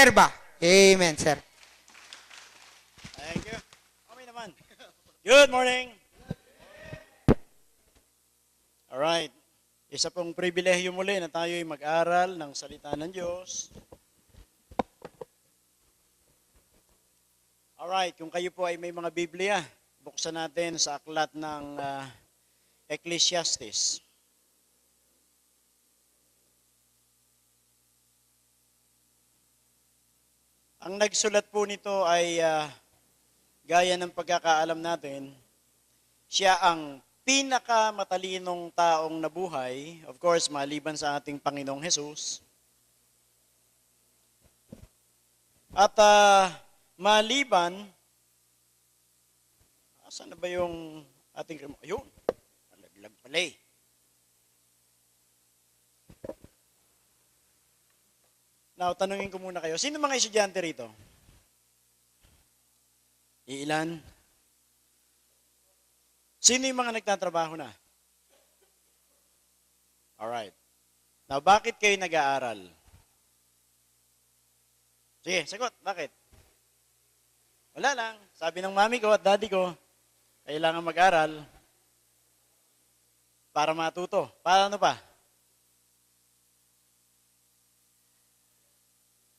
Minerva. Amen, sir. Thank you. Kami naman. Good morning. Alright. Isa pong pribilehyo muli na tayo'y mag-aral ng salita ng Diyos. Alright, kung kayo po ay may mga Biblia, buksan natin sa aklat ng Ecclesiastes. Ang nagsulat po nito ay gaya ng pagkakaalam natin, siya ang pinakamatalinong taong nabuhay, of course, maliban sa ating Panginoong Hesus. At maliban, asan na ba yung ating, ayun, nalaglag pala eh. Now, tanungin ko muna kayo, sino mga estudyante rito? Ilan? Sino yung mga nagtatrabaho na? Alright. Now, bakit kayo nag-aaral? Sige, sagot. Bakit? Wala lang. Sabi ng mami ko at daddy ko, kailangan mag-aral para matuto. Para ano pa?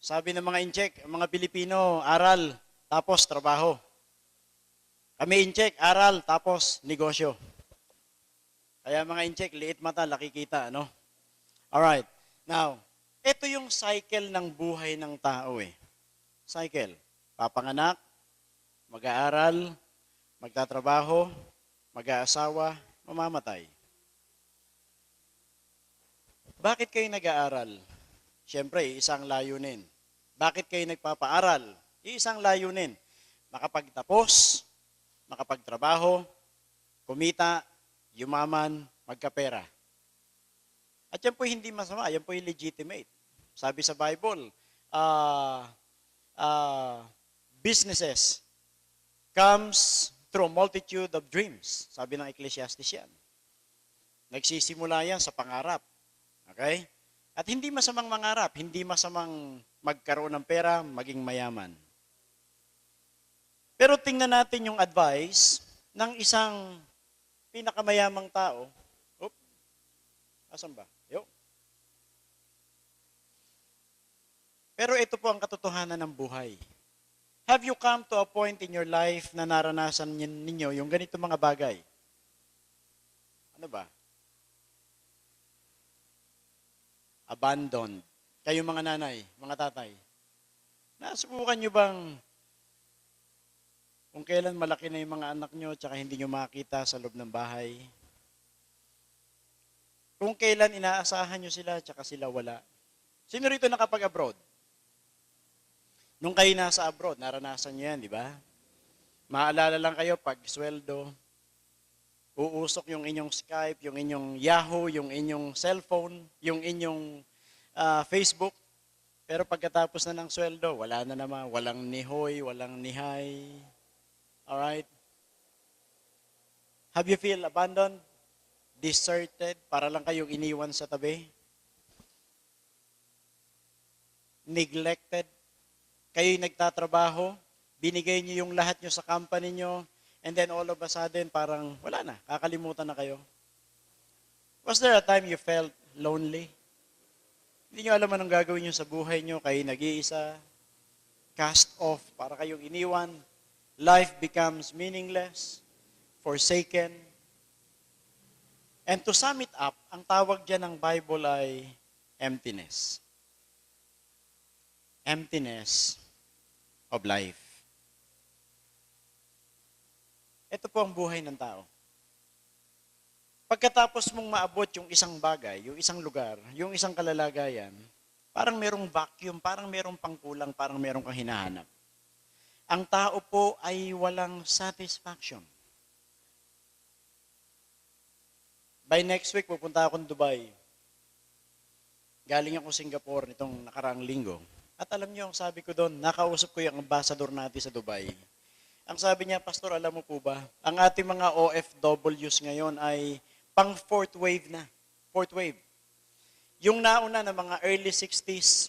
Sabi ng mga incheck, mga Pilipino, aral, tapos trabaho. Kami incheck, aral, tapos negosyo. Kaya mga incheck, liit mata, laki kita, ano? Alright. Now, ito yung cycle ng buhay ng tao eh. Cycle. Papanganak, mag-aaral, magtatrabaho, mag-aasawa, mamamatay. Bakit kayo nag-aaral? Siyempre, isang layunin. Bakit kayo nagpapaaral? Isang layunin. Makapagtapos, makapagtrabaho, kumita, yumaman, magkapera. At yan po hindi masama, yan po yung legitimate. Sabi sa Bible, businesses comes through a multitude of dreams. Sabi ng Ecclesiastes yan. Nagsisimula yan sa pangarap. Okay? At hindi masamang mangarap, hindi masamang magkaroon ng pera, maging mayaman. Pero tingnan natin yung advice ng isang pinakamayamang tao. Asan ba? Yo. Pero ito po ang katotohanan ng buhay. Have you come to a point in your life na naranasan ninyo yung ganito mga bagay? Ano ba? Abandoned. Kayo mga nanay, mga tatay. Nasubukan nyo bang kung kailan malaki na yung mga anak nyo tsaka hindi nyo makita sa loob ng bahay? Kung kailan inaasahan nyo sila tsaka sila wala? Sino rito nakapag-abroad? Nung kayo nasa abroad, naranasan nyo yan, di ba? Maalala lang kayo pag sweldo, uusok yung inyong Skype, yung inyong Yahoo, yung inyong cellphone, yung inyong Facebook. Pero pagkatapos na ng sweldo, wala na naman. Walang nihoy, walang nihay. Alright? Have you feel abandoned? Deserted? Para lang kayong iniwan sa tabi? Neglected? Kayo'y nagtatrabaho? Binigay niyo yung lahat niyo sa company niyo? And then all of a sudden, parang wala na. Kakalimutan na kayo. Was there a time you felt lonely? Hindi nyo alam anong gagawin nyo sa buhay nyo. Kayo nag-iisa. Cast off. Para kayong iniwan. Life becomes meaningless. Forsaken. And to sum it up, ang tawag dyan ng Bible ay emptiness. Emptiness of life. Ito po ang buhay ng tao. Pagkatapos mong maabot yung isang bagay, yung isang lugar, yung isang kalalagayan, parang merong vacuum, parang merong pangkulang, parang merong kang hinahanap. Ang tao po ay walang satisfaction. By next week, pupunta ako ng Dubai. Galing ako Singapore nitong nakaraang linggo. At alam niyo, ang sabi ko doon, nakausap ko yung ambassador natin sa Dubai. Ang sabi niya, Pastor, alam mo po ba, ang ating mga OFWs ngayon ay pang fourth wave na. Fourth wave. Yung nauna na mga early 60s,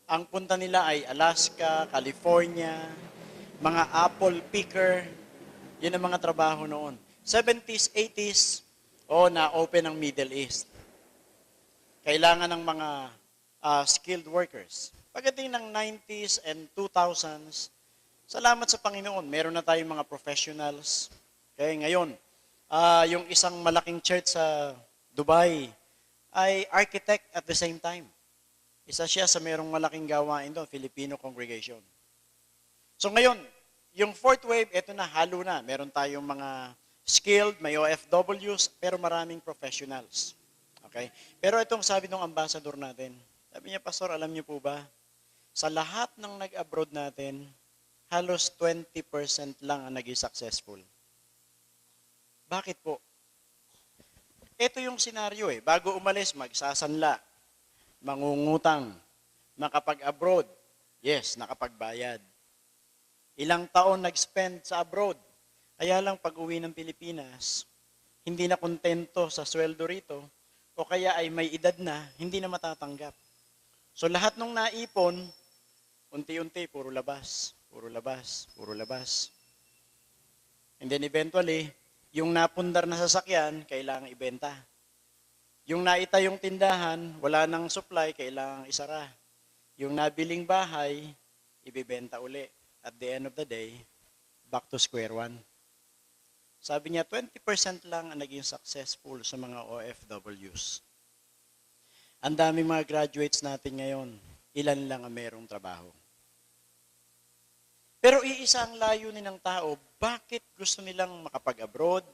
Ang punta nila ay Alaska, California, mga apple picker. Yun ang mga trabaho noon. 70s, 80s, na-open ang Middle East. Kailangan ng mga skilled workers. Pagdating ng 90s and 2000s, salamat sa Panginoon, meron na tayong mga professionals. Kaya ngayon, yung isang malaking church sa Dubai ay architect at the same time. Isa siya sa merong malaking gawain doon, Filipino congregation. So ngayon, yung fourth wave, eto na, halo na. Meron tayong mga skilled, may OFWs, pero maraming professionals. Okay? Pero itong sabi ng ambassador natin, sabi niya, Pastor, alam niyo po ba, sa lahat ng nag-abroad natin, halos 20% lang ang naging successful. Bakit po? Ito yung senaryo bago umalis, magsasanla, mangungutang, makapag-abroad, yes, nakapagbayad. Ilang taon nag-spend sa abroad, kaya lang pag-uwi ng Pilipinas, hindi na kontento sa sweldo rito, o kaya ay may edad na, hindi na matatanggap. So lahat ng naipon, unti-unti, puro labas, puro labas, puro labas. And then eventually, yung napundar na sasakyan, kailangang ibenta. Yung naita yung tindahan, wala nang supply, kailangang isara. Yung nabiling bahay, ibibenta uli. At the end of the day, back to square one. Sabi niya, 20% lang ang naging successful sa mga OFWs. Ang daming mga graduates natin ngayon, ilan lang ang merong trabaho. Pero iisa ang layunin ng tao, bakit gusto nilang makapag-abroad?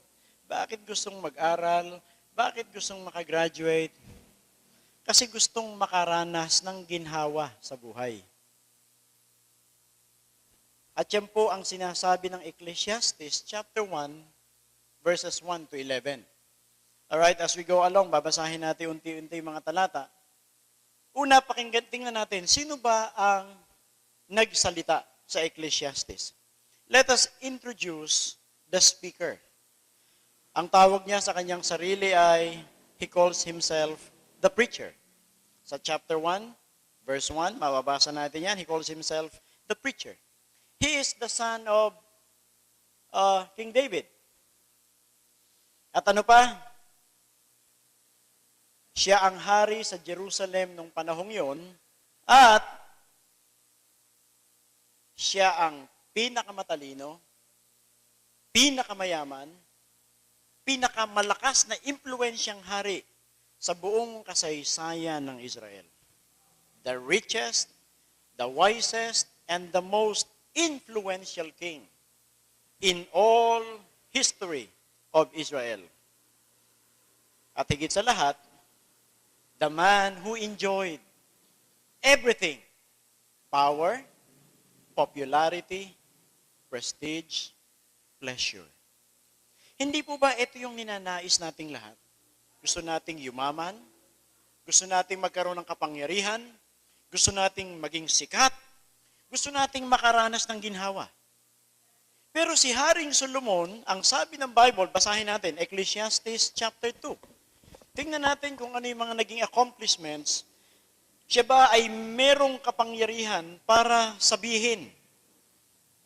Bakit gustong mag-aral? Bakit gustong makagraduate? Kasi gustong makaranas ng ginhawa sa buhay. At yan po ang sinasabi ng Ecclesiastes chapter 1, verses 1 to 11. Alright, as we go along, babasahin natin unti-unti yung mga talata. Una, tingnan natin, sino ba ang nagsalita sa Ecclesiastes? Let us introduce the speaker. Ang tawag niya sa kanyang sarili ay, he calls himself the preacher. Sa chapter 1, verse 1, mababasa natin yan, he calls himself the preacher. He is the son of King David. At ano pa? Siya ang hari sa Jerusalem nung panahong yon at siya ang pinakamatalino, pinakamayaman, pinakamalakas na impluensyang hari sa buong kasaysayan ng Israel. The richest, the wisest, and the most influential king in all history of Israel. At higit sa lahat, the man who enjoyed everything, power, popularity, prestige, pleasure. Hindi po ba ito yung ninanais nating lahat? Gusto nating yumaman? Gusto nating magkaroon ng kapangyarihan? Gusto nating maging sikat? Gusto nating makaranas ng ginhawa? Pero si Haring Solomon, ang sabi ng Bible, basahin natin, Ecclesiastes chapter 2. Tingnan natin kung ano yung mga naging accomplishments. Siya ba ay merong kapangyarihan para sabihin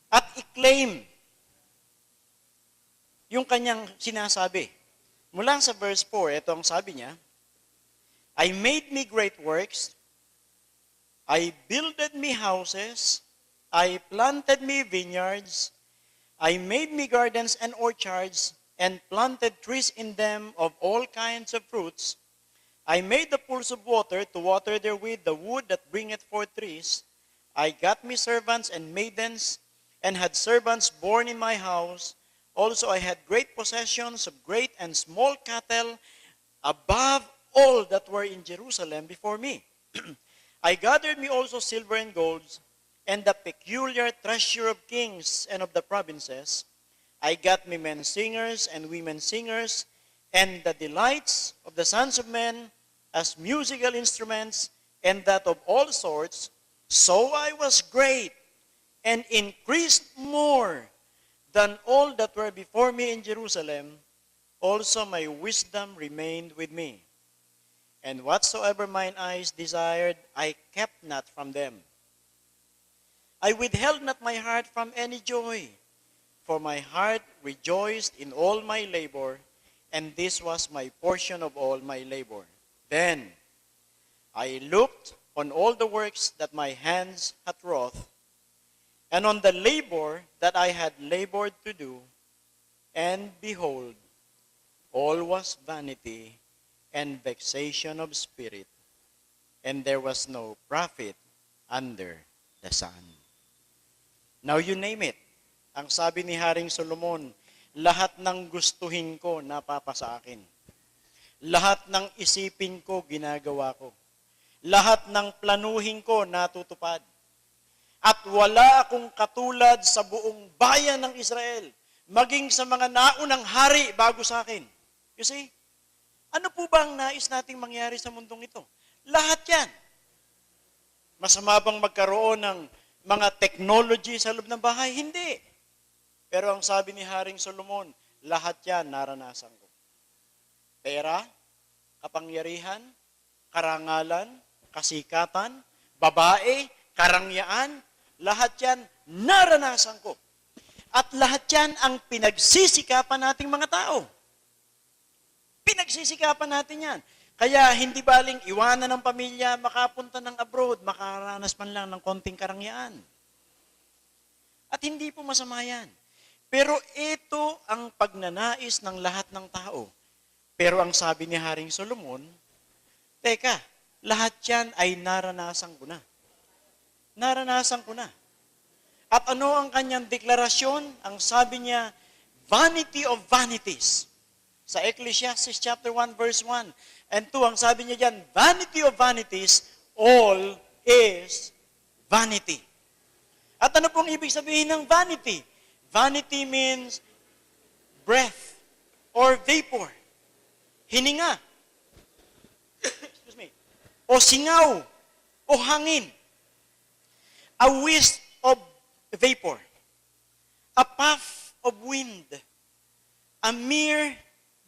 at i-claim yung kanyang sinasabi. Mula sa verse 4, ito ang sabi niya, I made me great works, I builded me houses, I planted me vineyards, I made me gardens and orchards, and planted trees in them of all kinds of fruits. I made the pools of water to water therewith the wood that bringeth forth trees. I got me servants and maidens, and had servants born in my house. Also I had great possessions of great and small cattle, above all that were in Jerusalem before me. I gathered me also silver and gold, and the peculiar treasure of kings and of the provinces. I got me men singers and women singers, and the delights of the sons of men as musical instruments, and that of all sorts. So I was great, and increased more than all that were before me in Jerusalem. Also my wisdom remained with me. And whatsoever mine eyes desired, I kept not from them. I withheld not my heart from any joy, for my heart rejoiced in all my labor, and this was my portion of all my labor. Then I looked on all the works that my hands had wrought, and on the labor that I had labored to do, and behold, all was vanity and vexation of spirit, and there was no profit under the sun. Now you name it. Ang sabi ni Haring Solomon, lahat ng gustuhin ko napapasa akin. Lahat ng isipin ko ginagawa ko. Lahat ng planuhin ko natutupad. At wala akong katulad sa buong bayan ng Israel, maging sa mga naunang hari bago sa akin. You see? Ano po ba ang nais nating mangyari sa mundong ito? Lahat yan. Masama bang magkaroon ng mga technology sa loob ng bahay? Hindi. Pero ang sabi ni Haring Solomon, lahat yan naranasan ko. Pera, kapangyarihan, karangalan, kasikatan, babae, karangyaan, lahat yan naranasan ko. At lahat yan ang pinagsisikapan nating mga tao. Pinagsisikapan natin yan. Kaya hindi baling iwanan ng pamilya, makapunta ng abroad, makaranas man lang ng konting karangyaan. At hindi po masama yan. Pero ito ang pagnanais ng lahat ng tao. Pero ang sabi ni Haring Solomon, teka, lahat yan ay naranasan ko na. Naranasan ko na. At ano ang kanyang deklarasyon? Ang sabi niya, vanity of vanities. Sa Ecclesiastes chapter 1 verse 1 and 2, ang sabi niya diyan, vanity of vanities, all is vanity. At ano pong ibig sabihin ng vanity? Vanity means breath or vapor. Hininga. Excuse me. O singaw. O hangin. A wisp of vapor. A puff of wind. A mere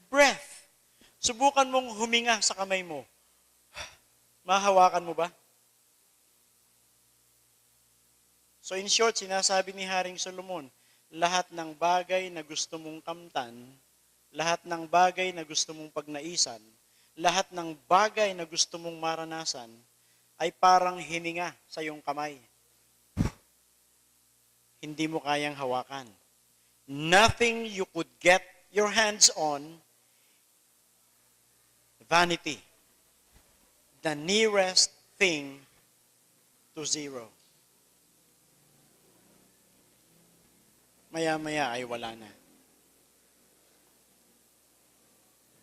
breath. Subukan mong huminga sa kamay mo. Mahawakan mo ba? So in short, sinasabi ni Haring Solomon, lahat ng bagay na gusto mong kamtan, lahat ng bagay na gusto mong pagnaisan, lahat ng bagay na gusto mong maranasan, ay parang hininga sa iyong kamay. Hindi mo kayang hawakan. Nothing you could get your hands on, vanity. The nearest thing to zero. Maya-maya ay wala na.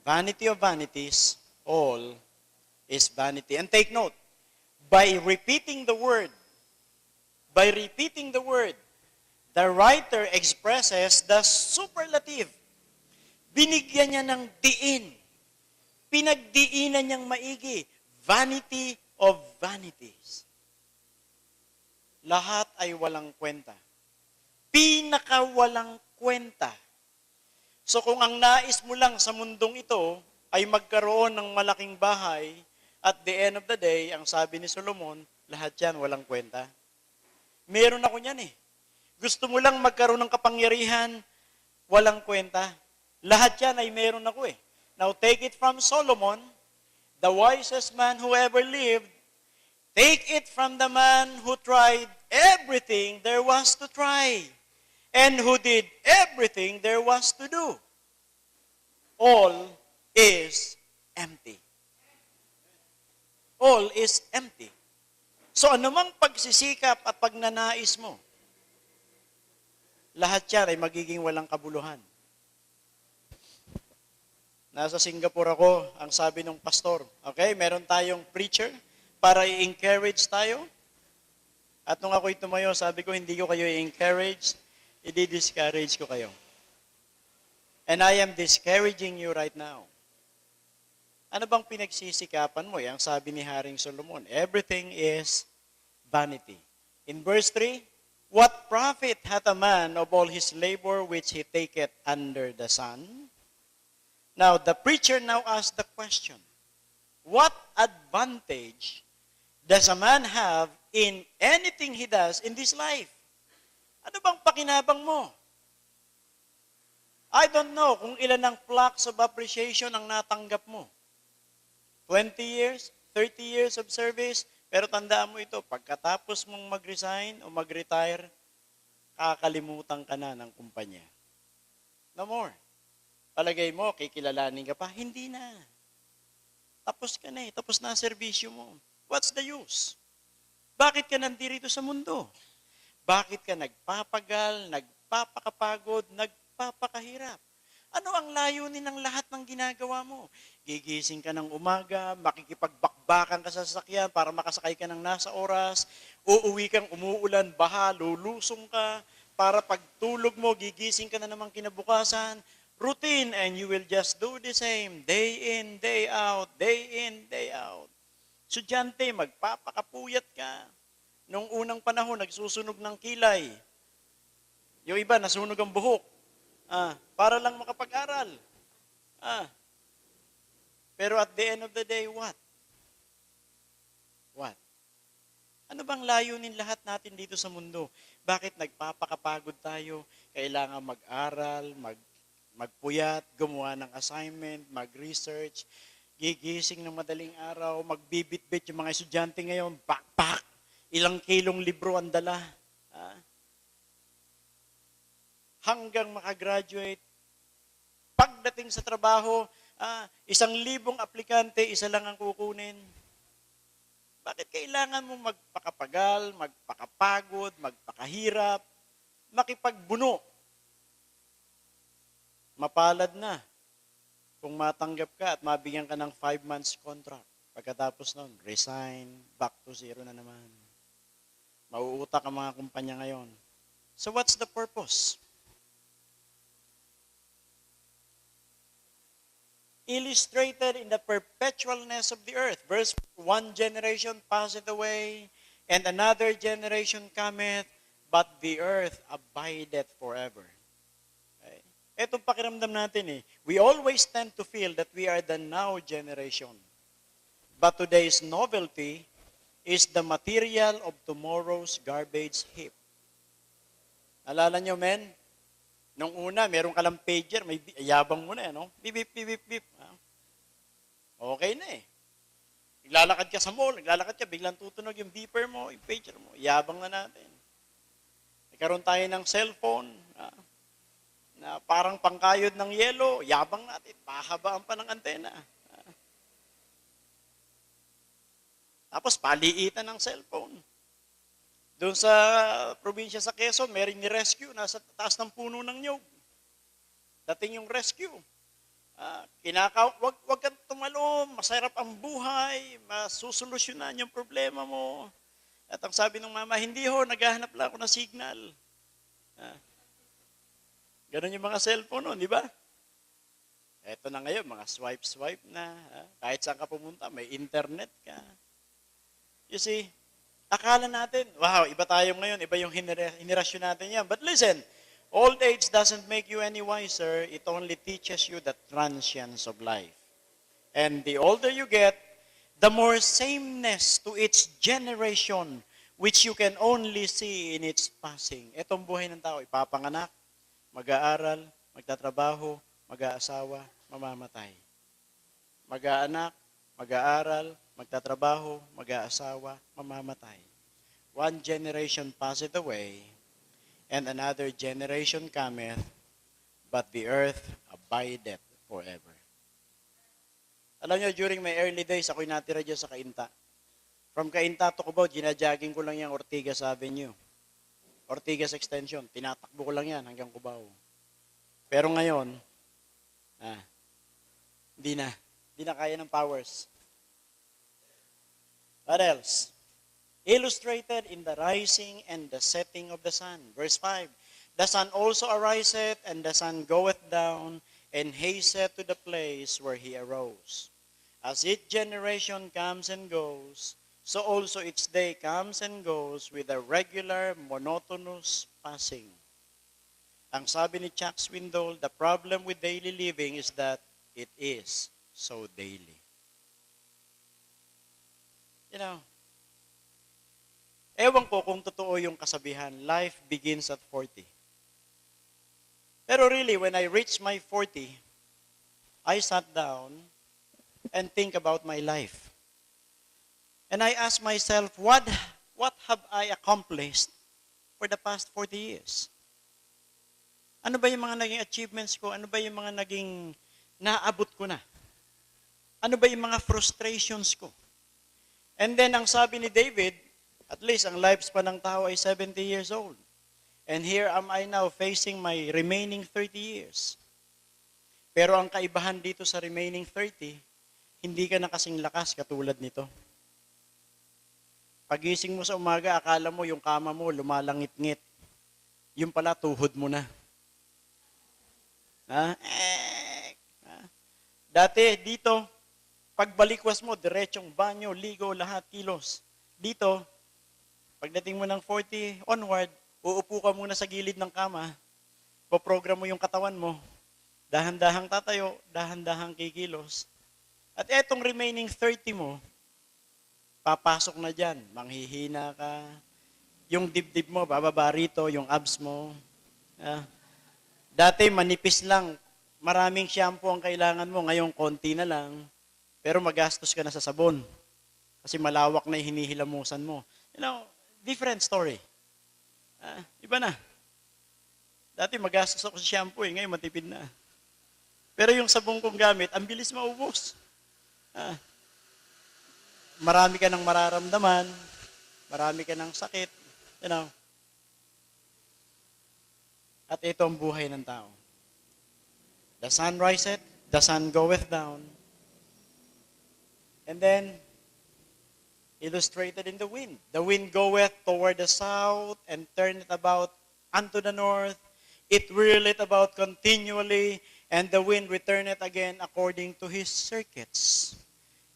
Vanity of vanities, all is vanity. And take note, by repeating the word, the writer expresses the superlative. Binigyan niya ng diin. Pinagdiinan niyang maigi. Vanity of vanities. Lahat ay walang kwenta. Pinakawalang kwenta. So kung ang nais mo lang sa mundong ito ay magkaroon ng malaking bahay, at the end of the day, ang sabi ni Solomon, lahat yan walang kwenta. Meron ako niyan eh. Gusto mo lang magkaroon ng kapangyarihan, walang kwenta. Lahat yan ay meron ako eh. Now take it from Solomon, the wisest man who ever lived. Take it from the man who tried everything there was to try. And who did everything there was to do. All is empty. All is empty. So anumang pagsisikap at pagnanais mo, lahat yan ay magiging walang kabuluhan. Nasa Singapore ako, ang sabi ng pastor, okay, meron tayong preacher para i-encourage tayo. At nung ako'y tumayo, sabi ko, hindi ko kayo i-encourage, i-discourage ko kayo. And I am discouraging you right now. Ano bang pinagsisikapan mo? Yang sabi ni Haring Solomon, everything is vanity. In verse 3, what profit hath a man of all his labor which he taketh under the sun? Now, the preacher now asks the question, What advantage does a man have in anything he does in this life? Ano bang pakinabang mo? I don't know kung ilan ang plaques of appreciation ang natanggap mo. 20 years, 30 years of service, pero tandaan mo ito, pagkatapos mong mag-resign o mag-retire, kakalimutan ka na ng kumpanya. No more. Palagay mo, kikilalanin ka pa? Hindi na. Tapos ka na eh. Tapos na ang serbisyo mo. What's the use? Bakit ka nandito sa mundo? Bakit ka nagpapagal, nagpapakapagod, nagpapakahirap? Ano ang layunin ng lahat ng ginagawa mo? Gigising ka ng umaga, makikipagbakbakan ka sa sasakyan para makasakay ka ng nasa oras, uuwi kang umuulan, baha, lulusong ka, para pagtulog mo, gigising ka na namang kinabukasan, routine, and you will just do the same, day in, day out, day in, day out. Estudyante, magpapakapuyat ka. Nung unang panahon, nagsusunog ng kilay. Yung iba, nasunog ang buhok. Para lang makapag-aral. Pero at the end of the day, what? What? Ano bang layunin lahat natin dito sa mundo? Bakit nagpapakapagod tayo? Kailangan mag-aral, magpuyat, gumawa ng assignment, mag-research, gigising ng madaling araw, magbibit-bit yung mga estudyante ngayon, backpack, ilang kilong libro ang dala. Hanggang makagraduate, pagdating sa trabaho, 1,000 aplikante, isa lang ang kukunin. Bakit kailangan mo magpakapagal, magpakapagod, magpakahirap, makipagbuno? Mapalad na kung matanggap ka at mabigyan ka ng 5 months contract. Pagkatapos nun, resign, back to zero na naman. Mauutak ang mga kumpanya ngayon. So what's the purpose? Illustrated in the perpetualness of the earth. Verse 1 generation passeth away, and another generation cometh, but the earth abideth forever. Okay? Etong pakiramdam natin we always tend to feel that we are the now generation. But today's novelty is the material of tomorrow's garbage heap. Alala nyo, men? Nung una, meron ka lang pager, may yabang mo na, no? Bip, bip, bip, bip. Okay na Naglalakad ka sa mall, naglalakad ka, biglang tutunog yung beeper mo, yung pager mo. Yabang na natin. Nagkaroon tayo ng cellphone, na parang pangkayod ng yelo, yabang natin, pahabaan pa ng antena. Tapos paliitan ng cellphone. Doon sa probinsya sa Quezon, meron ni rescue, nasa taas ng puno ng nyog. Dating yung rescue. Wag kang tumalon, masarap ang buhay, masusolusyonan yung problema mo. At ang sabi ng mama, hindi ho, naghahanap lang ako ng signal. Ganon yung mga cellphone, di ba? Eto na ngayon, mga swipe na. Kahit saan ka pumunta, may internet ka. You see, akala natin, wow, iba tayo ngayon, iba yung henerasyon natin yan. But listen, old age doesn't make you any wiser. It only teaches you the transience of life. And the older you get, the more sameness to its generation, which you can only see in its passing. Itong buhay ng tao, ipapanganak, mag-aaral, magtatrabaho, mag-aasawa, mamamatay. Mag-aanak, mag-aaral, magtatrabaho, mag-aasawa, mamamatay. One generation passeth away, and another generation cometh, but the earth abideth forever. Alam nyo, during my early days, ako'y natira dyan sa Cainta. From Cainta to Cubao, ginajogging ko lang yung Ortigas Avenue. Ortigas Extension, tinatakbo ko lang yan hanggang Cubao. Pero ngayon, hindi na kaya ng powers. What else? Illustrated in the rising and the setting of the sun. Verse 5, the sun also ariseth, and the sun goeth down, and hasteth to the place where he arose. As each generation comes and goes, so also each day comes and goes with a regular, monotonous passing. Ang sabi ni Chuck Swindoll, the problem with daily living is that it is so daily. You know, ewan ko kung totoo yung kasabihan, life begins at 40. Pero really, when I reached my 40, I sat down and think about my life. And I asked myself, what have I accomplished for the past 40 years? Ano ba yung mga naging achievements ko? Ano ba yung mga naging naabot ko na? Ano ba yung mga frustrations ko? And then, ang sabi ni David, at least ang lifespan ng tao ay 70 years old. And here am I now facing my remaining 30 years. Pero ang kaibahan dito sa remaining 30, hindi ka na kasing lakas katulad nito. Pagising mo sa umaga, akala mo yung kama mo lumalangit-ngit. Yung pala, tuhod mo na. Ha? Dati, dito, pagbalikwas mo, diretsong banyo, ligo, lahat, kilos. Dito, pagdating mo ng 40 onward, uupo ka muna sa gilid ng kama, poprogram mo yung katawan mo, dahan-dahang tatayo, dahan-dahang kikilos. At etong remaining 30 mo, papasok na dyan, manghihina ka, yung dibdib mo, bababa rito, yung abs mo. Dati manipis lang, maraming shampoo ang kailangan mo, ngayon konti na lang, pero magastos ka na sa sabon. Kasi malawak na yung hinihilamusan mo. You know, different story. Iba na. Dati magastos ako sa shampoo, ngayon matipid na. Pero yung sabong kong gamit, ang bilis maubos. Marami ka ng mararamdaman, marami ka ng sakit, you know. At ito ang buhay ng tao. The sun riseth, the sun goeth down. And then, illustrated in the wind. The wind goeth toward the south and turneth about unto the north. It whirleth about continually, and the wind returneth again according to his circuits.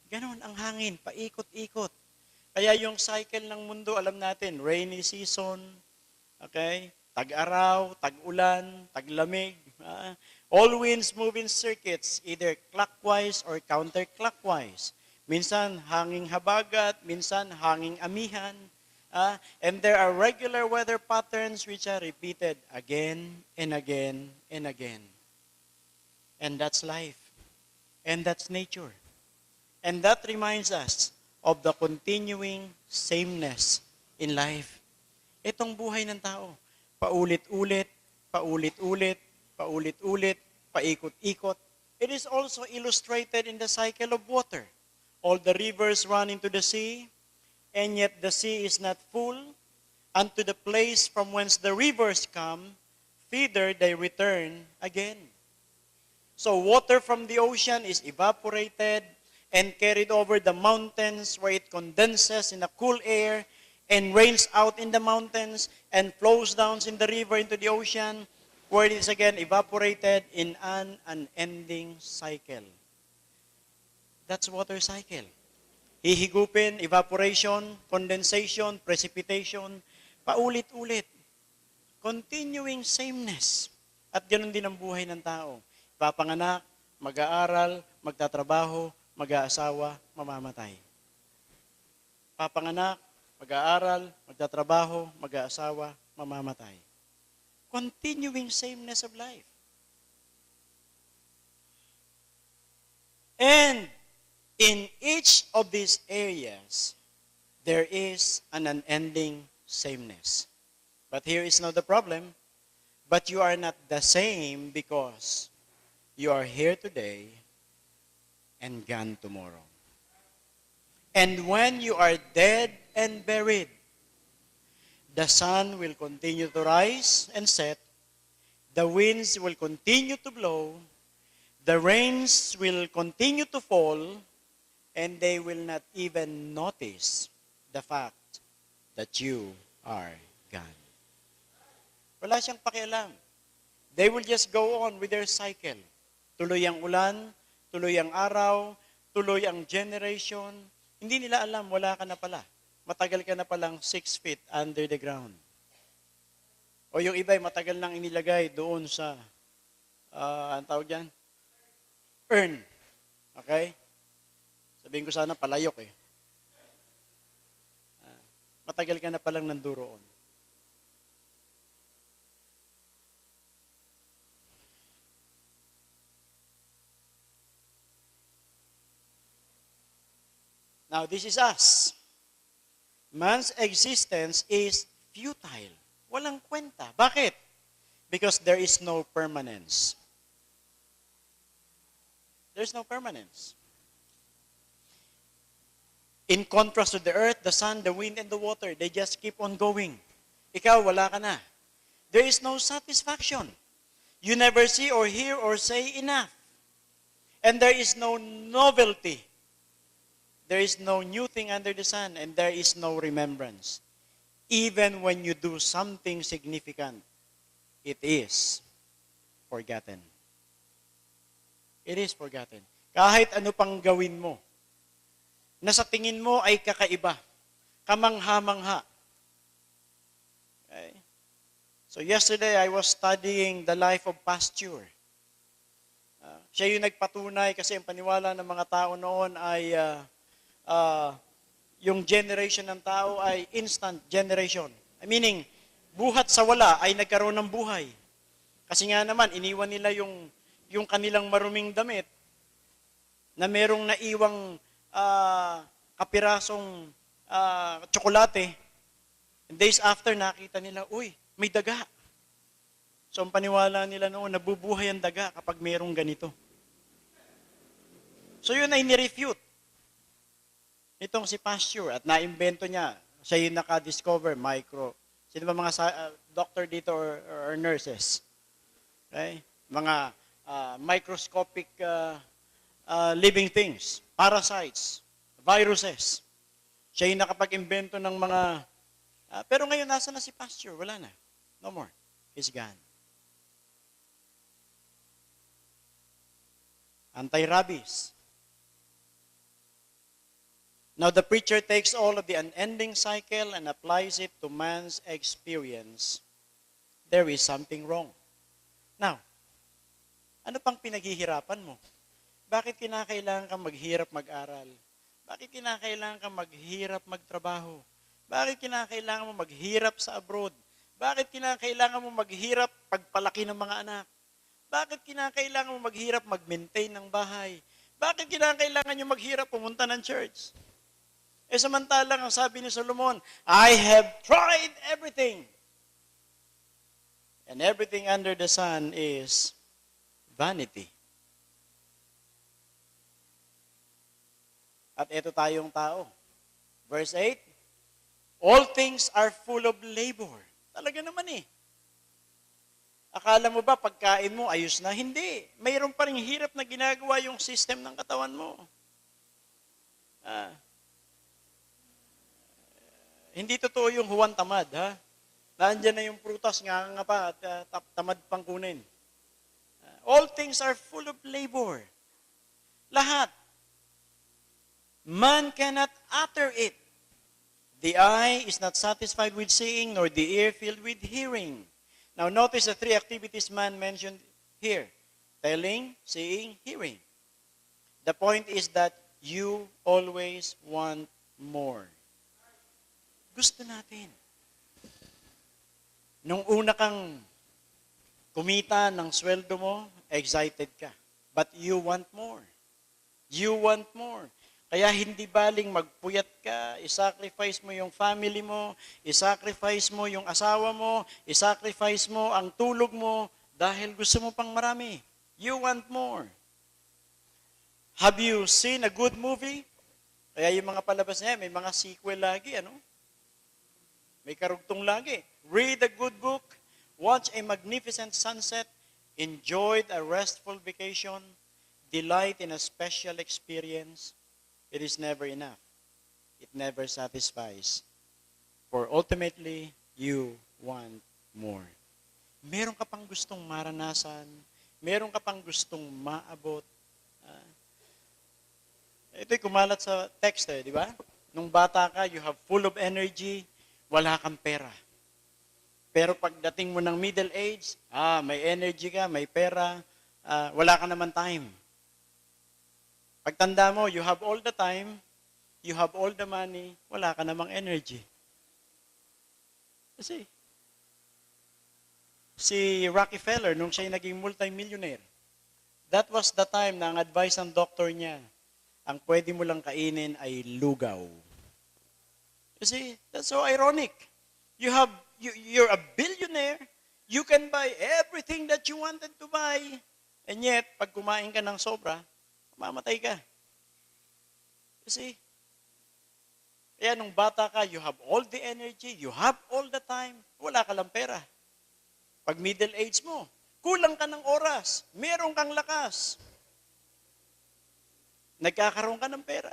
Ganon ang hangin, paikot-ikot. Kaya yung cycle ng mundo, alam natin, rainy season, okay? Tag-araw, tag-ulan, taglamig. All winds move in circuits, either clockwise or counterclockwise. Minsan hanging habagat, minsan hanging amihan. And there are regular weather patterns which are repeated again and again and again. And that's life. And that's nature. And that reminds us of the continuing sameness in life. Itong buhay ng tao, paulit-ulit, paulit-ulit, paulit-ulit, paikot-ikot. It is also illustrated in the cycle of water. All the rivers run into the sea, and yet the sea is not full. Unto the place from whence the rivers come, thither they return again. So water from the ocean is evaporated and carried over the mountains where it condenses in the cool air and rains out in the mountains and flows down in the river into the ocean where it is again evaporated in an unending cycle. That's water cycle. Hihigupin, evaporation, condensation, precipitation, paulit-ulit. Continuing sameness. At ganoon din ang buhay ng tao. Papanganak, mag-aaral, magtatrabaho, mag-aasawa, mamamatay. Papanganak, mag-aaral, magtatrabaho, mag-aasawa, mamamatay. Continuing sameness of life. And in each of these areas, there is an unending sameness. But here is not the problem. But you are not the same because you are here today and gone tomorrow. And when you are dead and buried, the sun will continue to rise and set, the winds will continue to blow, the rains will continue to fall, and they will not even notice the fact that you are gone. Wala siyang pakialam. They will just go on with their cycle. Tuloy ang ulan, tuloy ang araw, tuloy ang generation. Hindi nila alam, wala ka na pala. Matagal ka na palang 6 feet under the ground. O yung iba, matagal nang inilagay doon sa, ang tawag yan? Urn. Okay? Sabihin ko sana palayok eh. Matagal ka na palang nanduroon. Now, this is us. Man's existence is futile. Walang kwenta. Bakit? Because there is no permanence. There's no permanence. In contrast to the earth, the sun, the wind, and the water, they just keep on going. Ikaw, wala ka na. There is no satisfaction. You never see or hear or say enough. And there is no novelty. There is no new thing under the sun, and there is no remembrance. Even when you do something significant, it is forgotten. It is forgotten. Kahit ano pang gawin mo, na sa tingin mo ay kakaiba, kamangha-mangha. Okay? So yesterday, I was studying the life of Pasteur. Siya yung nagpatunay kasi ang paniwala ng mga tao noon ay yung generation ng tao ay instant generation. Meaning, buhat sa wala ay nagkaroon ng buhay. Kasi nga naman, iniwan nila yung kanilang maruming damit na merong naiwang kapirasong tsokolate. And days after, nakita nila, uy, may daga. So, ang paniwala nila noon, nabubuhay ang daga kapag merong ganito. So, yun ay nirefute. Itong si Pasteur, at naimbento niya, siya yung naka-discover, sino ba mga doctor dito or nurses? Okay? Mga microscopic living things, parasites, viruses. Siya yung nakapag-imbento ng mga, pero ngayon nasa na si Pasteur? Wala na. No more. He's gone. Anti-rabies. Now the preacher takes all of the unending cycle and applies it to man's experience. There is something wrong. Now, ano pang pinaghihirapan mo? Bakit kinakailangan kang maghirap mag-aral? Bakit kinakailangan kang maghirap magtrabaho? Bakit kinakailangan mo maghirap sa abroad? Bakit kinakailangan mo maghirap pagpalaki ng mga anak? Bakit kinakailangan mo maghirap mag-maintain ng bahay? Bakit kinakailangan nyo maghirap pumunta ng church? Samantalang ang sabi ni Solomon, I have tried everything. And everything under the sun is vanity. At ito tayong tao. Verse 8, all things are full of labor. Talaga naman Akala mo ba pagkain mo ayos na? Hindi. Mayroon pa rin hirap na ginagawa yung system ng katawan mo. Hindi totoo yung huwan tamad, ha? Nandiyan na yung prutas, nga pa, at tamad pang kunin. All things are full of labor. Lahat. Man cannot utter it. The eye is not satisfied with seeing, nor the ear filled with hearing. Now notice the three activities man mentioned here. Telling, seeing, hearing. The point is that you always want more. Gusto natin. Nung una kang kumita ng sweldo mo, excited ka. But you want more. You want more. Kaya hindi baling magpuyat ka, isacrifice mo yung family mo, isacrifice mo yung asawa mo, isacrifice mo ang tulog mo dahil gusto mo pang marami. You want more. Have you seen a good movie? Kaya yung mga palabas niya, may mga sequel lagi, May karugtong lagi. Read a good book, watch a magnificent sunset, enjoyed a restful vacation, delight in a special experience. It is never enough. It never satisfies. For ultimately, you want more. Meron ka pang gustong maranasan, meron ka pang gustong maabot. Ito'y kumalat sa text, di ba? Nung bata ka, you have full of energy, wala kang pera. Pero pagdating mo ng middle age, may energy ka, may pera, wala ka naman time. Pagtanda mo, you have all the time, you have all the money, wala ka namang energy. Kasi, si Rockefeller, nung siya naging multimillionaire, that was the time na ang advice ng doctor niya, ang pwede mo lang kainin ay lugaw. You see, that's so ironic. You're a billionaire, you can buy everything that you wanted to buy, and yet, pag kumain ka ng sobra, mamatay ka. You see? Kaya nung bata ka, you have all the energy, you have all the time, wala ka lang pera. Pag middle age mo, kulang ka ng oras, meron kang lakas. Nagkakaroon ka ng pera,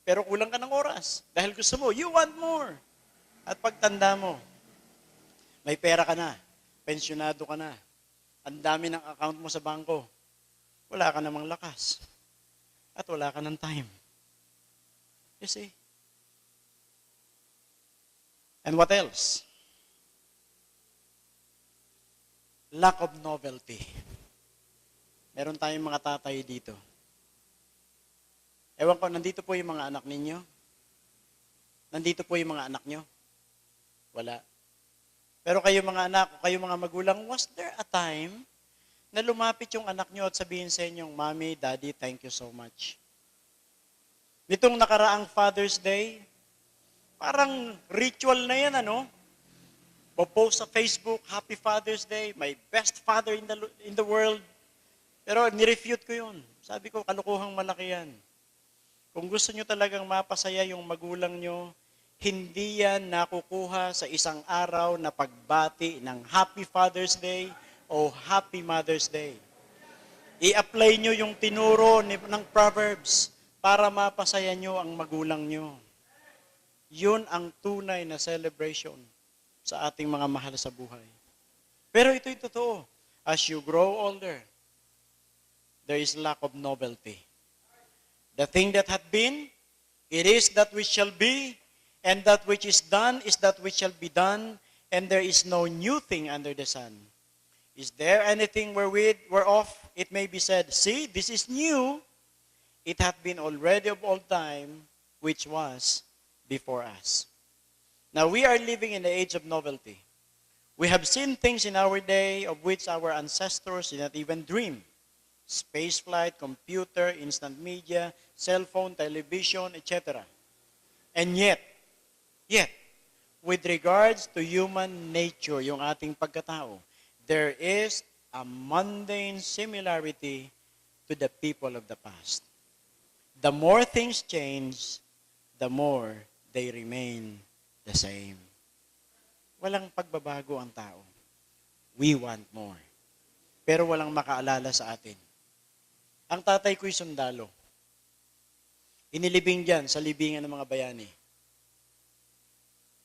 pero kulang ka ng oras. Dahil gusto mo, you want more. At pagtanda mo, may pera ka na, pensyonado ka na, ang dami ng account mo sa bangko, wala ka namang lakas. At wala ka ng time. You see? And what else? Lack of novelty. Meron tayong mga tatay dito. Ewan ko, nandito po yung mga anak ninyo? Nandito po yung mga anak nyo? Wala. Pero kayo mga anak, kayo mga magulang, was there a time na lumapit yung anak nyo at sabihin sa inyong, Mommy, Daddy, thank you so much. Nitong nakaraang Father's Day, parang ritual na yan, ano? Popost sa Facebook, Happy Father's Day, my best father in the world. Pero nirefute ko yun. Sabi ko, kalukuhang malaki yan. Kung gusto nyo talagang mapasaya yung magulang nyo, hindi yan nakukuha sa isang araw na pagbati ng Happy Father's Day o Happy Mother's Day. I-apply nyo yung tinuro ng Proverbs para mapasaya nyo ang magulang nyo. Yun ang tunay na celebration sa ating mga mahal sa buhay. Pero ito'y totoo. As you grow older, there is lack of novelty. The thing that hath been, it is that which shall be, and that which is done is that which shall be done, and there is no new thing under the sun. Is there anything whereof it may be said, See, this is new, it hath been already of old time, which was before us. Now we are living in the age of novelty. We have seen things in our day of which our ancestors did not even dream. Space flight, computer, instant media, cell phone, television, etc. And yet, with regards to human nature, yung ating pagkatao, there is a mundane similarity to the people of the past. The more things change, the more they remain the same. Walang pagbabago ang tao. We want more. Pero walang makaalala sa atin. Ang tatay ko'y sundalo. Inilibing dyan sa libingan ng mga bayani.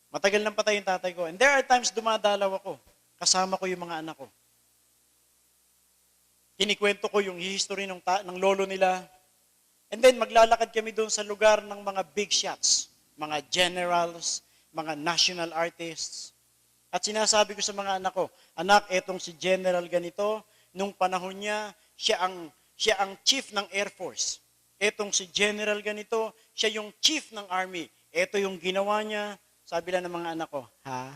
Matagal nang patay yung tatay ko. And there are times dumadalaw ako. Kasama ko yung mga anak ko. Kinikwento ko yung history ng lolo nila. And then maglalakad kami doon sa lugar ng mga big shots. Mga generals, mga national artists. At sinasabi ko sa mga anak ko, anak, etong si General ganito, nung panahon niya, siya ang chief ng Air Force. Etong si General ganito, siya yung chief ng Army. Eto yung ginawa niya. Sabi lang ng mga anak ko, ha?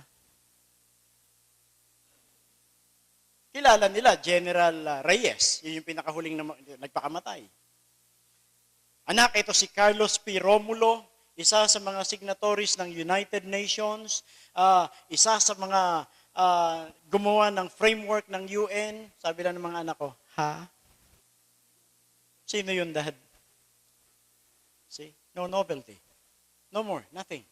Kilala nila, General Reyes. Yun yung pinakahuling na nagpakamatay. Anak, ito si Carlos P. Romulo, isa sa mga signatories ng United Nations, isa sa mga gumawa ng framework ng UN. Sabi lang ng mga anak ko, ha? Sino yun, Dad? See? No novelty. No more. Nothing.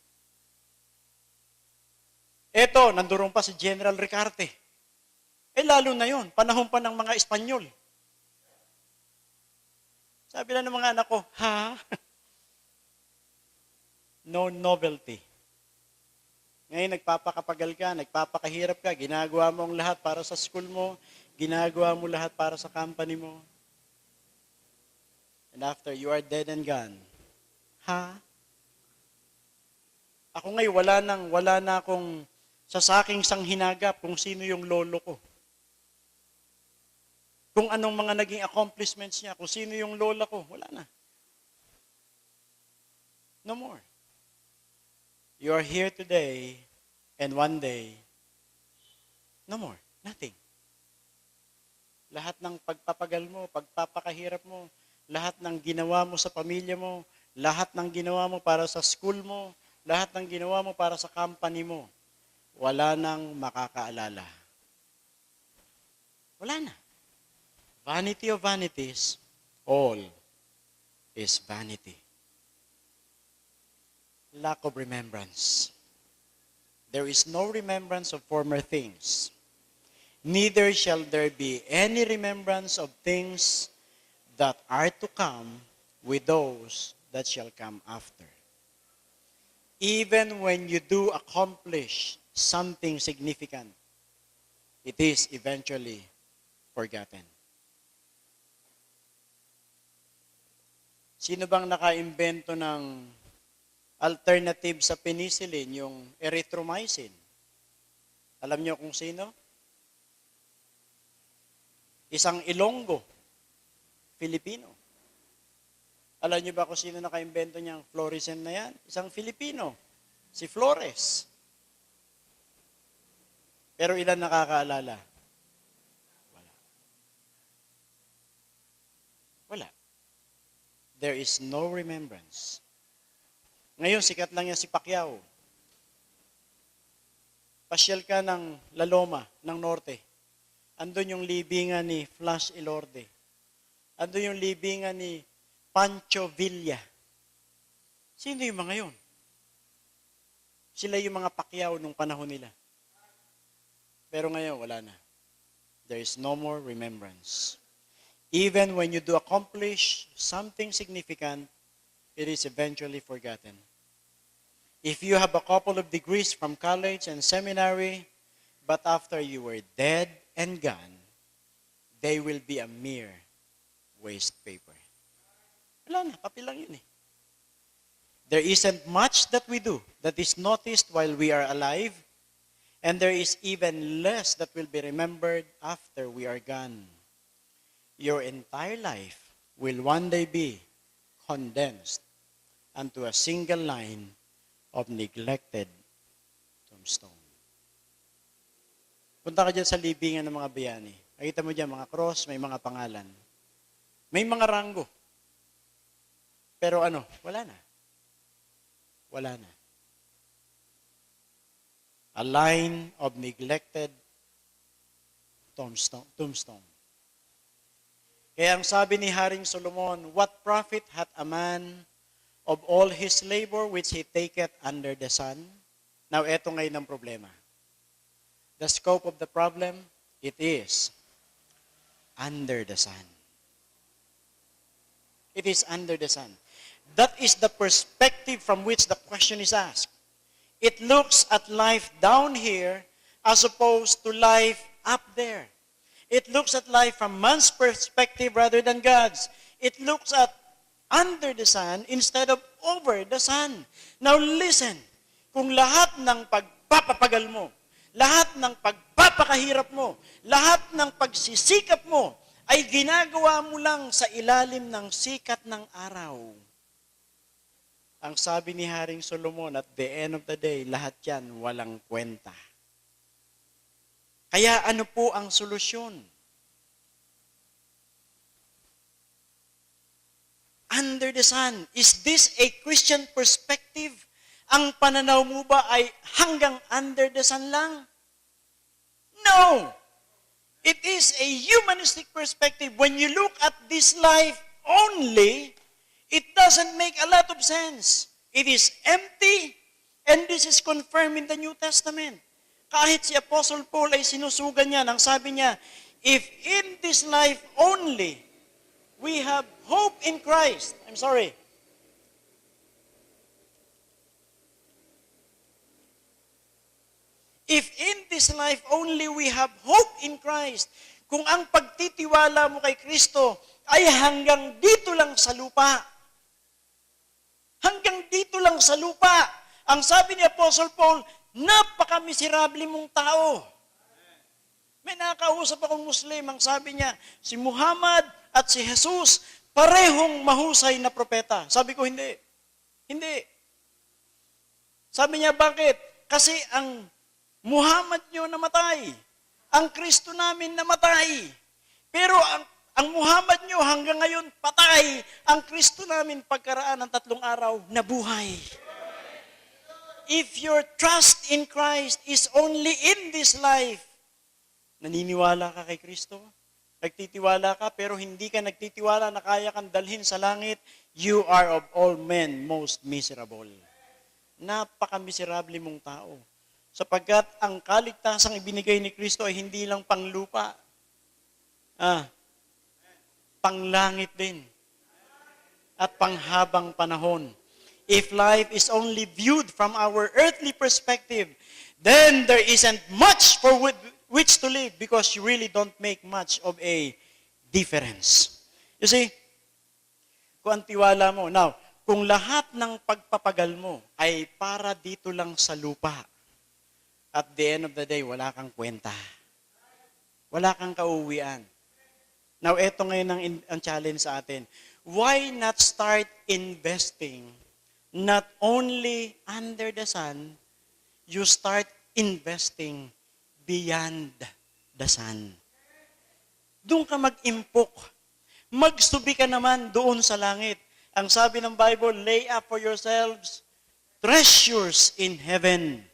Eto, nandoon pa si General Ricarte. Lalo na yun. Panahon pa ng mga Espanyol. Sabi lang ng mga anak ko, ha? No novelty. Ngayon, nagpapakapagal ka, nagpapakahirap ka, ginagawa mo ang lahat para sa school mo, ginagawa mo lahat para sa company mo. And after you are dead and gone, ha? Ako ngayon, wala na akong sa aking sanghinagap kung sino yung lolo ko. Kung anong mga naging accomplishments niya, kung sino yung lola ko, wala na. No more. You are here today And one day, no more. Nothing. Lahat ng pagpapagal mo, pagpapakahirap mo, lahat ng ginawa mo sa pamilya mo, lahat ng ginawa mo para sa school mo, lahat ng ginawa mo para sa company mo, wala nang makakaalala. Wala na. Vanity of vanities, all is vanity. Lack of remembrance. There is no remembrance of former things. Neither shall there be any remembrance of things that are to come with those that shall come after. Even when you do accomplish something significant, it is eventually forgotten. Sino bang nakaimbento ng alternative sa penicillin, yung erythromycin? Alam niyo kung sino? Isang Ilonggo, Filipino. Alam niyo ba kung sino nakaimbento niyang fluorescent na yan? Isang Filipino, si Flores. Pero ilan nakakaalala? Wala. Wala. There is no remembrance. Ngayon, sikat lang yan si Pacquiao. Pasyal ka ng La Loma, ng Norte. Andun yung libingan ni Flash Elorde. Andun yung libingan ni Pancho Villa. Sino yung mga yun? Sila yung mga Pacquiao nung panahon nila. Pero ngayon, wala na. There is no more remembrance. Even when you do accomplish something significant, it is eventually forgotten. If you have a couple of degrees from college and seminary, but after you were dead and gone, they will be a mere waste paper. Wala na, papel lang yun eh. There isn't much that we do that is noticed while we are alive, and there is even less that will be remembered after we are gone. Your entire life will one day be condensed unto a single line of neglected tombstone. Punta ka dyan sa libingan ng mga bayani. Nakita mo dyan, mga cross, may mga pangalan. May mga ranggo. Pero ano, wala na. Wala na. A line of neglected tombstone. Kaya ang sabi ni Haring Solomon, what profit hath a man of all his labor which he taketh under the sun? Now, eto ngayon ang problema. The scope of the problem, it is under the sun. It is under the sun. That is the perspective from which the question is asked. It looks at life down here as opposed to life up there. It looks at life from man's perspective rather than God's. It looks at under the sun instead of over the sun. Now listen, kung lahat ng pagpapapagal mo, lahat ng pagpapakahirap mo, lahat ng pagsisikap mo, ay ginagawa mo lang sa ilalim ng sikat ng araw. Ang sabi ni Haring Solomon, at the end of the day, lahat yan walang kwenta. Kaya ano po ang solusyon? Under the sun. Is this a Christian perspective? Ang pananaw mo ba ay hanggang under the sun lang? No! It is a humanistic perspective. When you look at this life only, it doesn't make a lot of sense. It is empty, and this is confirmed in the New Testament. Kahit si Apostle Paul ay sinusugan niya, ang sabi niya, if in this life only we have hope in Christ, if in this life only we have hope in Christ, kung ang pagtitiwala mo kay Kristo ay hanggang dito lang sa lupa, hanggang dito lang sa lupa, ang sabi ni Apostle Paul, napaka-miserable mong tao. May nakausap akong Muslim, ang sabi niya, si Muhammad at si Jesus, parehong mahusay na propeta. Sabi ko, hindi. Hindi. Sabi niya, bakit? Kasi ang Muhammad nyo namatay. Ang Kristo namin namatay. Pero ang Muhammad nyo hanggang ngayon patay. Ang Kristo namin pagkaraan ng 3 araw, nabuhay. If your trust in Christ is only in this life, naniniwala ka kay Kristo? Nagtitiwala ka pero hindi ka nagtitiwala na kaya kang dalhin sa langit, you are of all men most miserable. Napaka-miserable mong tao. Sapagkat ang kaligtasang ibinigay ni Kristo ay hindi lang panglupa. Panglangit din. At panghabang panahon. If life is only viewed from our earthly perspective, then there isn't much for which to live because you really don't make much of a difference. You see, kung ang tiwala mo, now, kung lahat ng pagpapagal mo ay para dito lang sa lupa, at the end of the day, wala kang kwenta. Wala kang kauwian. Now, eto ngayon ang challenge sa atin. Why not start investing not only under the sun, you start investing beyond the sun. Doon ka mag-impok. Magsubi ka naman doon sa langit. Ang sabi ng Bible, lay up for yourselves treasures in heaven,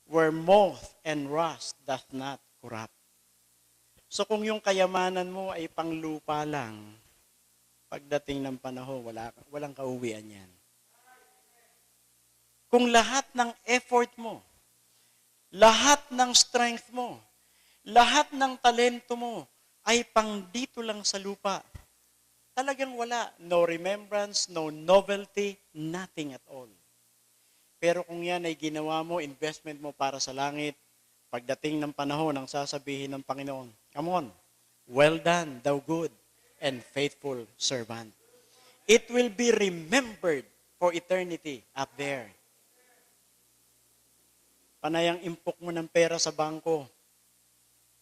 where moth and rust doth not corrupt. So kung yung kayamanan mo ay panglupa lang, pagdating ng panahon, walang kauwian yan. Kung lahat ng effort mo, lahat ng strength mo, lahat ng talento mo ay pang dito lang sa lupa, talagang wala. No remembrance, no novelty, nothing at all. Pero kung yan ay ginawa mo, investment mo para sa langit, pagdating ng panahon, ang sasabihin ng Panginoon, come on, well done, thou good and faithful servant. It will be remembered for eternity up there. Panayang impok mo ng pera sa bangko.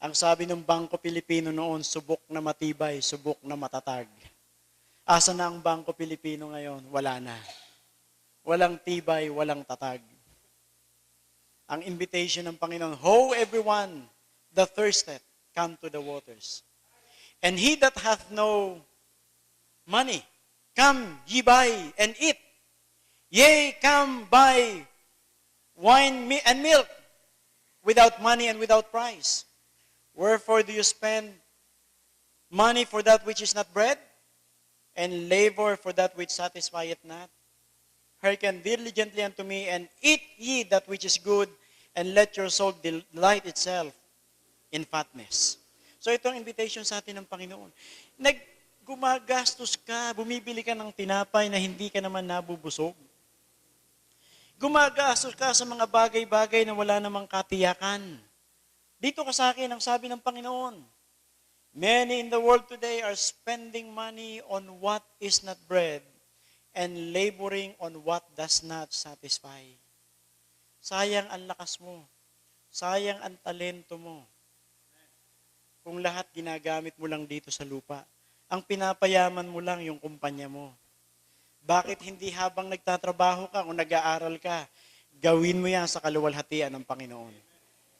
Ang sabi ng Bangko Pilipino noon, subok na matibay, subok na matatag. Asa na ang Bangko Pilipino ngayon? Wala na. Walang tibay, walang tatag. Ang invitation ng Panginoon, ho everyone that thirsteth, come to the waters. And he that hath no money, come ye buy and eat. Yea, come buy wine and milk without money and without price. Wherefore do you spend money for that which is not bread, and labor for that which satisfieth not? Hearken diligently unto me, and eat ye that which is good, and let your soul delight itself in fatness. So ito ang invitation sa atin ng Panginoon. Gumagastos ka, bumibili ka ng tinapay na hindi ka naman nabubusog. Gumagastos ka sa mga bagay-bagay na wala namang katiyakan. Dito ka sa akin, ang sabi ng Panginoon, many in the world today are spending money on what is not bread and laboring on what does not satisfy. Sayang ang lakas mo. Sayang ang talento mo. Kung lahat ginagamit mo lang dito sa lupa, ang pinapayaman mo lang yung kumpanya mo. Bakit hindi habang nagtatrabaho ka o nag-aaral ka, gawin mo yan sa kaluwalhatian ng Panginoon?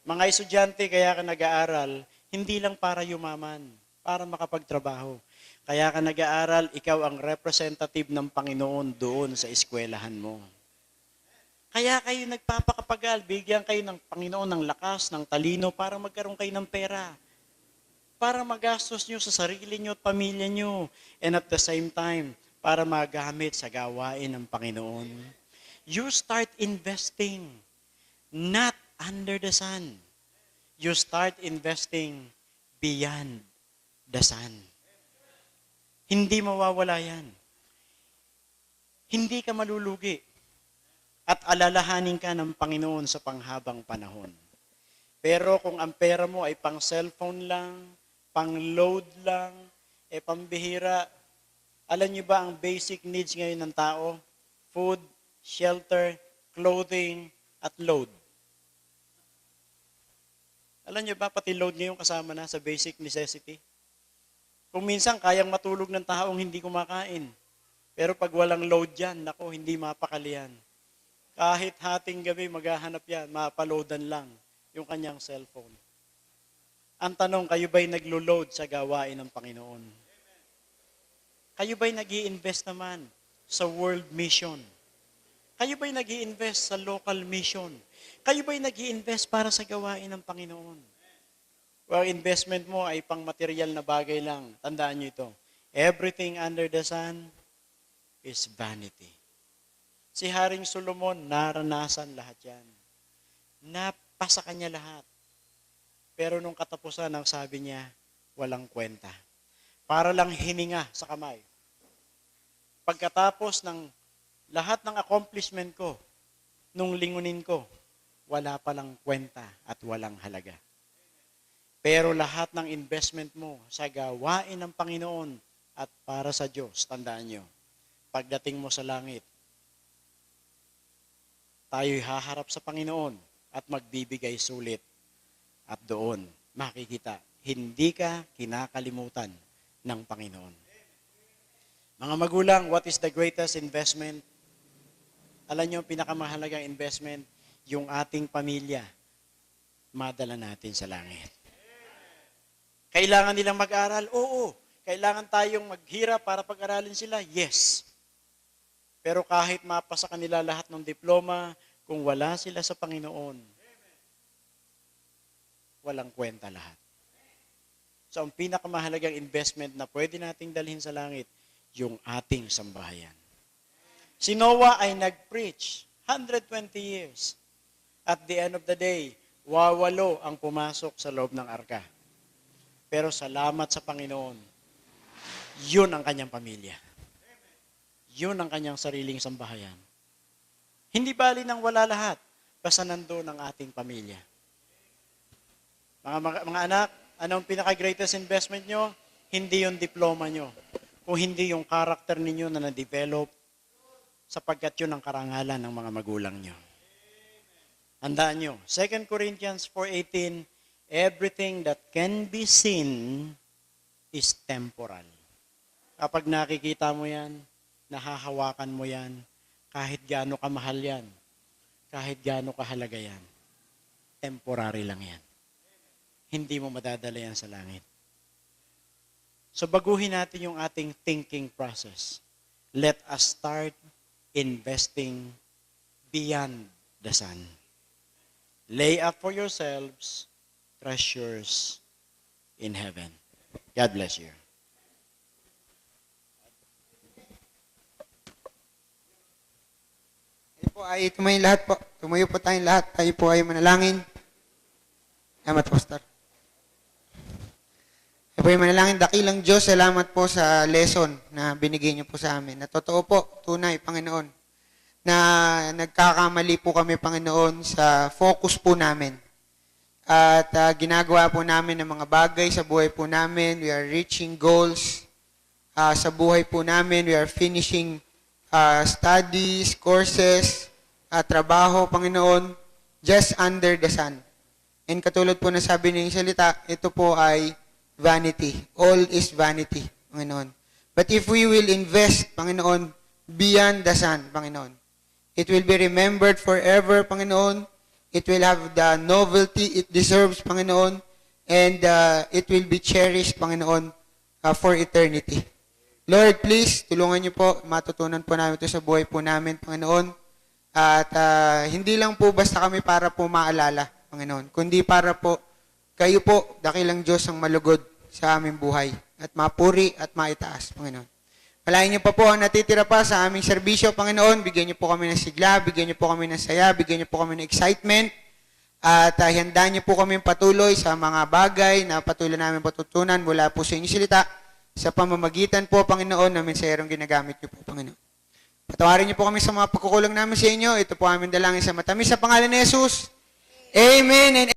Mga estudyante, kaya ka nag-aaral, hindi lang para yumaman, para makapagtrabaho. Kaya ka nag-aaral, ikaw ang representative ng Panginoon doon sa eskwelahan mo. Kaya kayo nagpapakapagal, bigyan kayo ng Panginoon ng lakas, ng talino, para magkaroon kayo ng pera. Para magastos nyo sa sarili nyo at pamilya nyo. And at the same time, para magamit sa gawain ng Panginoon. You start investing, not under the sun. You start investing beyond the sun. Hindi mawawala yan. Hindi ka malulugi. At alalahanin ka ng Panginoon sa panghabang panahon. Pero kung ang pera mo ay pang cellphone lang, pang load lang, pambihira, alam niyo ba ang basic needs ngayon ng tao? Food, shelter, clothing, at load. Alam niyo ba, pati load ngayon kasama na sa basic necessity? Kung minsan, kayang matulog ng taong hindi kumakain. Pero pag walang load dyan, nako, hindi mapakalian. Kahit hating gabi, maghahanap yan, mapaloadan lang yung kanyang cellphone. Ang tanong, kayo ba'y naglo-load sa gawain ng Panginoon? Kayo ba'y nag-i-invest naman sa world mission? Kayo ba'y nag-i-invest sa local mission? Kayo ba'y nag-i-invest para sa gawain ng Panginoon? Well, investment mo ay pang material na bagay lang. Tandaan nyo ito. Everything under the sun is vanity. Si Haring Solomon, naranasan lahat yan. Napasa kanya lahat. Pero nung katapusan, ang sabi niya, walang kwenta. Para lang hininga sa kamay. Pagkatapos ng lahat ng accomplishment ko, nung lingunin ko, wala palang kwenta at walang halaga. Pero lahat ng investment mo sa gawain ng Panginoon at para sa Diyos, tandaan nyo, pagdating mo sa langit, tayo'y haharap sa Panginoon at magbibigay sulit. At doon, makikita, hindi ka kinakalimutan ng Panginoon. Mga magulang, what is the greatest investment? Alam nyo, pinakamahalagang investment, yung ating pamilya, madala natin sa langit. Kailangan nilang mag-aral? Oo. Kailangan tayong maghirap para pag-aralin sila? Yes. Pero kahit mapasa kanila lahat ng diploma, kung wala sila sa Panginoon, walang kwenta lahat. So, ang pinakamahalagang investment na pwede nating dalhin sa langit, yung ating sambahayan. Si Noah ay nag-preach 120 years. At the end of the day, 8 ang pumasok sa loob ng arka. Pero salamat sa Panginoon, yun ang kanyang pamilya. Yun ang kanyang sariling sambahayan. Hindi bali nang wala lahat, basta nandoon ang ating pamilya. Mga anak, anong pinaka-greatest investment nyo? Hindi yung diploma nyo. Kung hindi yung karakter ninyo na na-develop, sapagkat yun ang karangalan ng mga magulang nyo. Tandaan nyo, 2 Corinthians 4:18, everything that can be seen is temporal. Kapag nakikita mo yan, nahahawakan mo yan, kahit gaano kamahal yan, kahit gaano kahalaga yan, temporary lang yan. Hindi mo madadala yan sa langit. So baguhin natin yung ating thinking process. Let us start investing beyond the sun. Lay up for yourselves treasures in heaven. God bless you. Tayo po ay tumayo lahat po. Tumayo po tayong lahat. Tayo po ay manalangin. Salamat, Pastor. Tayo po ay manalangin. Dakilang Diyos, salamat po sa lesson na binigay niyo po sa amin. Na totoo po, tunay, Panginoon, na nagkakamali po kami, Panginoon, sa focus po namin. At ginagawa po namin ng mga bagay sa buhay po namin. We are reaching goals sa buhay po namin. We are finishing studies, courses, trabaho, Panginoon, just under the sun. And katulad po na sabi ng salita, ito po ay vanity. All is vanity, Panginoon. But if we will invest, Panginoon, beyond the sun, Panginoon, it will be remembered forever, Panginoon. It will have the novelty it deserves, Panginoon. And it will be cherished, Panginoon, for eternity. Lord, please, tulungan niyo po. Matutunan po namin ito sa buhay po namin, Panginoon. At hindi lang po basta kami para po maalala, Panginoon. Kundi para po, kayo po, dakilang Diyos ang malugod sa aming buhay. At mapuri at maitaas, Panginoon. Palain niyo pa po ang natitira pa sa aming serbisyo, Panginoon. Bigyan niyo po kami ng sigla, bigyan niyo po kami ng saya, bigyan niyo po kami ng excitement. At handaan niyo po kami patuloy sa mga bagay na patuloy namin patutunan mula po sa inyong salita sa pamamagitan po, Panginoon, na mensaherong ginagamit niyo po, Panginoon. Patawarin niyo po kami sa mga pagkukulang namin sa inyo. Ito po aming dalangin sa matamis sa pangalan ni Jesus. Amen and